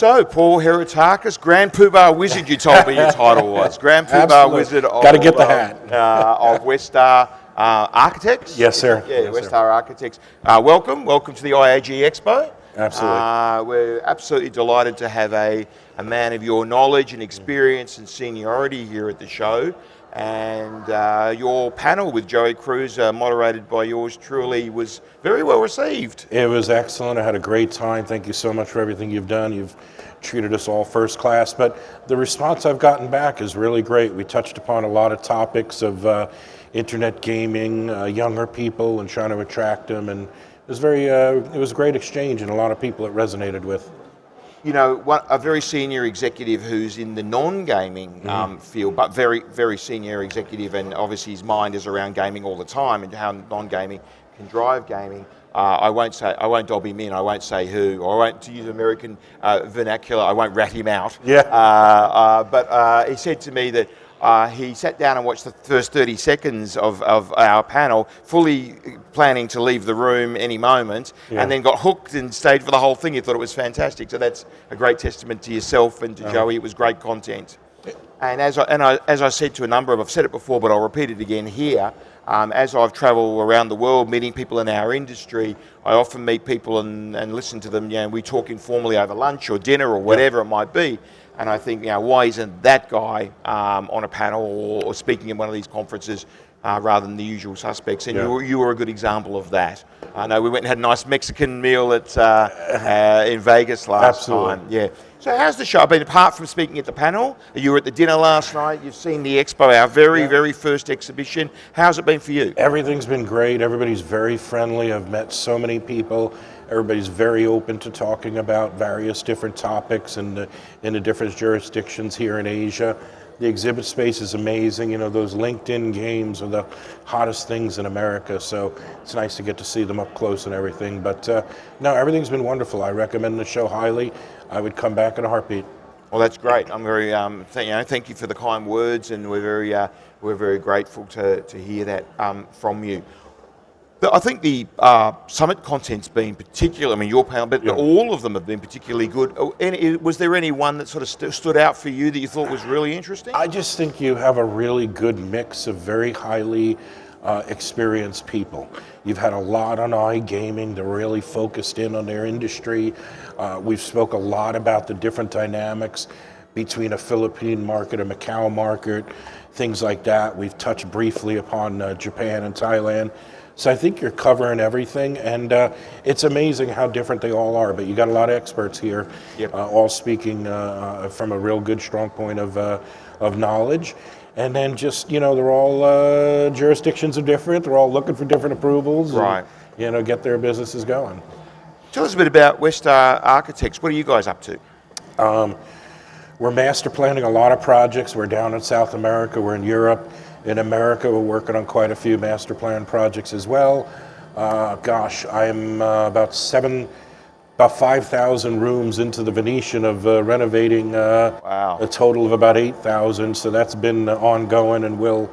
So, Paul Heretakis, Grand Poobah Wizard, you told me your title was. Grand Poobah Wizard of, Gotta get the hat. Of Westar Architects. Yes, sir. Yeah, yes, Westar sir. Architects. Welcome to the IAG EXPO. Absolutely. We're absolutely delighted to have a man of your knowledge and experience and seniority here at the show. And your panel with Joey Cruz, moderated by yours truly, was very well received. It was excellent. I had a great time. Thank you so much for everything you've done. You've treated us all first class. But the response I've gotten back is really great. We touched upon a lot of topics of internet gaming, younger people, and trying to attract them. And it was a great exchange, and a lot of people it resonated with. You know, a very senior executive who's in the non-gaming field, but very, very senior executive, and obviously his mind is around gaming all the time and how non-gaming can drive gaming. I won't dob him in. I won't say who, or I won't, to use American vernacular, I won't rat him out. Yeah. But he said to me that he sat down and watched the first 30 seconds of our panel, fully planning to leave the room any moment, and then got hooked and stayed for the whole thing. He thought it was fantastic. So that's a great testament to yourself and to Joey. It was great content. And as I said to a number of, I've said it before, but I'll repeat it again here. As I've travelled around the world meeting people in our industry, I often meet people and listen to them. You know, we talk informally over lunch or dinner or whatever it might be. And I think, you know, why isn't that guy on a panel or speaking in one of these conferences rather than the usual suspects? And you were a good example of that. I know we went and had a nice Mexican meal at in Vegas last time. Yeah. So how's the show been, apart from speaking at the panel? You were at the dinner last night. You've seen the Expo, our very first exhibition. How's it been for you? Everything's been great. Everybody's very friendly. I've met so many people. Everybody's very open to talking about various different topics in the different jurisdictions here in Asia. The exhibit space is amazing. You know, those LinkedIn games are the hottest things in America, so it's nice to get to see them up close and everything. But no, everything's been wonderful. I recommend the show highly. I would come back in a heartbeat. Well, that's great. I'm very, thank you for the kind words, and we're very grateful to hear that from you. But I think the summit content's been particular. I mean, your panel, but all of them have been particularly good. Was there any one that sort of stood out for you that you thought was really interesting? I just think you have a really good mix of very highly experienced people. You've had a lot on iGaming. They're really focused in on their industry. We've spoke a lot about the different dynamics between a Philippine market, a Macau market, things like that. We've touched briefly upon Japan and Thailand. So I think you're covering everything, and it's amazing how different they all are. But you got a lot of experts here, all speaking from a real good, strong point of knowledge. And then just, you know, they're all jurisdictions are different. They're all looking for different approvals, right? And, you know, get their businesses going. Tell us a bit about Westar Architects. What are you guys up to? We're master planning a lot of projects. We're down in South America. We're in Europe. In America, we're working on quite a few master plan projects as well. I'm about 5,000 rooms into the Venetian of renovating a total of about 8,000. So that's been ongoing and will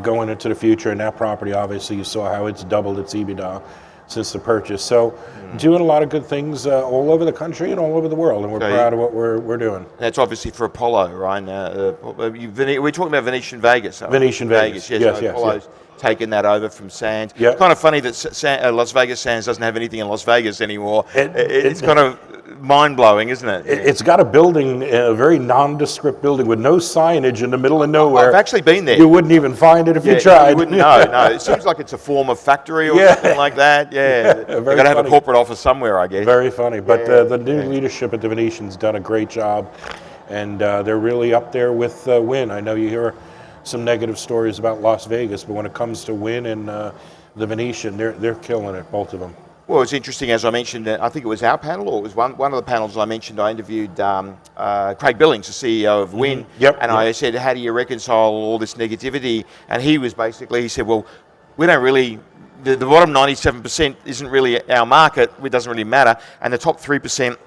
going into the future. And that property, obviously, you saw how it's doubled its EBITDA since the purchase. So doing a lot of good things all over the country and all over the world, and we're proud of what we're doing. That's obviously for Apollo, right? We're talking about Venetian Vegas. Venetian Vegas, yes. Apollo's taken that over from Sands. It's kind of funny that Las Vegas Sands doesn't have anything in Las Vegas anymore. It's kind of mind-blowing, isn't it? It's got a building, a very nondescript building with no signage in the middle of nowhere. I've actually been there. You wouldn't even find it if you tried. You wouldn't know. No, it seems like it's a former factory or something like that. Yeah, they've got to have a corporate office somewhere, I guess. Very funny. But the new leadership at the Venetian's done a great job, and they're really up there with Wynn. I know you hear some negative stories about Las Vegas, but when it comes to Wynn and the Venetian, they're killing it, both of them. Well, it's interesting, as I mentioned, I think it was our panel, or it was one of the panels I mentioned, I interviewed Craig Billings, the CEO of Wynn, I said, how do you reconcile all this negativity? And he said, well, we don't really, the bottom 97% isn't really our market, it doesn't really matter, and the top 3%,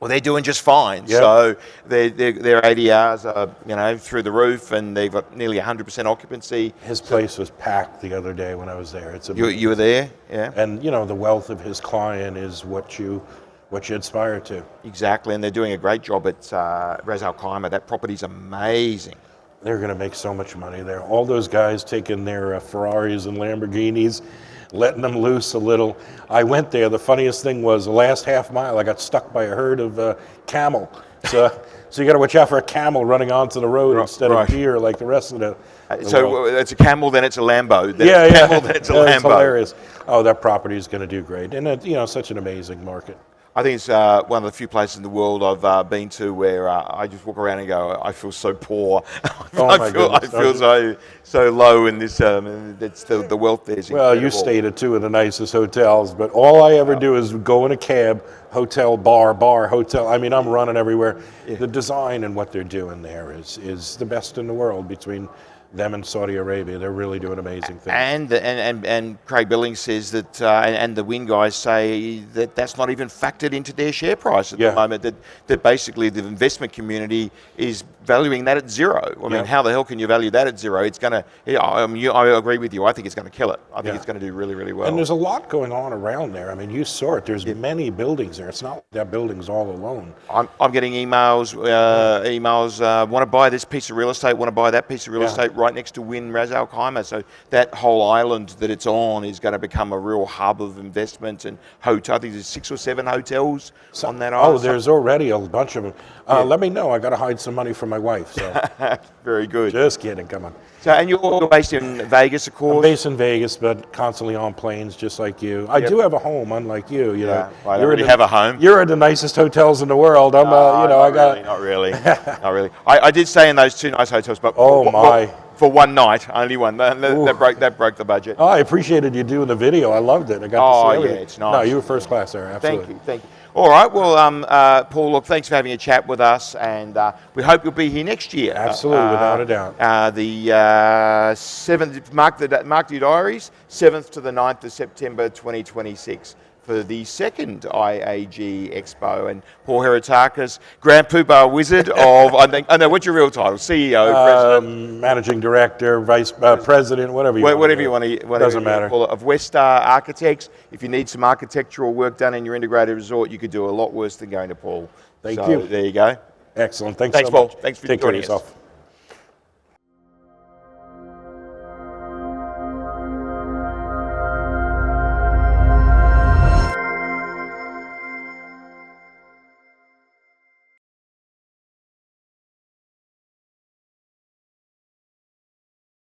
well, they're doing just fine. So their ADRs are, through the roof, and they've got nearly 100% occupancy. His place was packed the other day when I was there. You were there, yeah. And the wealth of his client is what you what you aspire to. Exactly, and they're doing a great job at Ras Al Khaimah. That property's amazing. They're going to make so much money there. All those guys taking their Ferraris and Lamborghinis, letting them loose a little. I went there. The funniest thing was the last half mile, I got stuck by a herd of camel. So you got to watch out for a camel running onto the road instead of deer like the rest of the so world. it's a camel, then it's a Lambo. Then Yeah, it's a camel, then it's a Lambo. It's hilarious. Oh, that property is going to do great, and such an amazing market. I think it's one of the few places in the world I've been to where I just walk around and go, I feel so poor. I feel so low in this. It's the wealth there's incredible. Well, you stayed at two of the nicest hotels, but all I ever do is go in a cab, hotel, bar, hotel. I mean, I'm running everywhere. Yeah. The design and what they're doing there is the best in the world between them and Saudi Arabia. They're really doing amazing things. And Craig Billings says that, and the Wynn guys say that that's not even factored into their share price at the moment. That basically the investment community is valuing that at zero. I mean, how the hell can you value that at zero? It's going to. I agree with you. I think it's going to kill it. I think it's going to do really, really well. And there's a lot going on around there. I mean, you saw it. There's many buildings there. It's not like that building's all alone. I'm getting emails. Want to buy this piece of real estate? Want to buy that piece of real estate? Right next to Wynn Ras Al Khaimah. So that whole island that it's on is going to become a real hub of investment and hotel. I think there's 6 or 7 hotels on that island. Oh, there's already a bunch of them. Let me know. I got to hide some money from my wife. So. Very good. Just kidding. Come on. So, and you're based in Vegas, of course? I'm based in Vegas, but constantly on planes, just like you. I do have a home, unlike you. You know, I don't really have a home. You're at the nicest hotels in the world. I'm, not really. Not really. I did stay in those 2 nice hotels, but for one night, only one. That broke the budget. Oh, I appreciated you doing the video. I loved it. I got to see everything. It's nice. No, you were first class there. Absolutely. Thank you. All right. Well, Paul, look, thanks for having a chat with us, and we hope you'll be here next year. Absolutely, without a doubt. The 7th, mark your diaries, 7th to the 9th of September 2026. For the second IAG Expo, and Paul Heretakis, Grand Poobah Wizard of, I know, what's your real title? CEO, President? Managing Director, Vice President, whatever you want to Doesn't matter. Of Westar Architects. If you need some architectural work done in your integrated resort, you could do a lot worse than going to Paul. Thank you. There you go. Excellent. Thanks so Paul. much. Thanks for Take care of joining us. yourself.